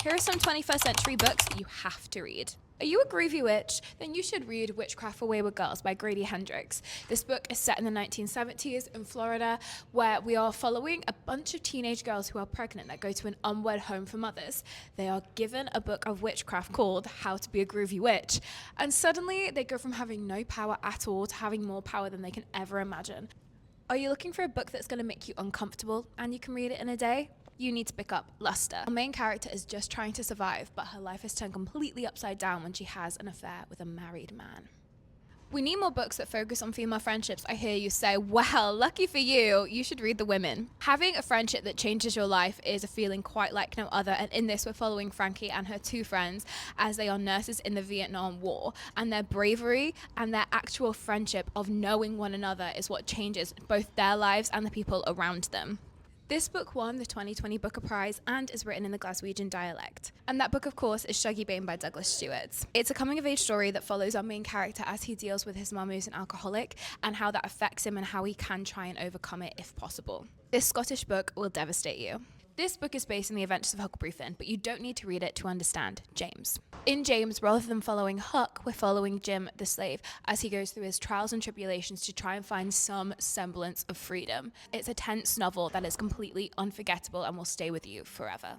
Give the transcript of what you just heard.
Here are some 21st century books that you have to read. Are you a groovy witch? Then you should read Witchcraft for Wayward Girls by Grady Hendrix. This book is set in the 1970s in Florida, where we are following a bunch of teenage girls who are pregnant that go to an unwed home for mothers. They are given a book of witchcraft called How to Be a Groovy Witch, and suddenly they go from having no power at all to having more power than they can ever imagine. Are you looking for a book that's going to make you uncomfortable and you can read it in a day? You need to pick up Luster. Our main character is just trying to survive, but her life is turned completely upside down when she has an affair with a married man. We need more books that focus on female friendships. I hear you say, well, lucky for you, you should read The Women. Having a friendship that changes your life is a feeling quite like no other, and in this we're following Frankie and her two friends as they are nurses in the Vietnam War, and their bravery and their actual friendship of knowing one another is what changes both their lives and the people around them. This book won the 2020 Booker Prize and is written in the Glaswegian dialect. And that book, of course, is Shuggie Bain by Douglas Stewart. It's a coming-of-age story that follows our main character as he deals with his mum who's an alcoholic and how that affects him and how he can try and overcome it if possible. This Scottish book will devastate you. This book is based on the adventures of Huckleberry Finn, but you don't need to read it to understand James. In James, rather than following Huck, we're following Jim the slave as he goes through his trials and tribulations to try and find some semblance of freedom. It's a tense novel that is completely unforgettable and will stay with you forever.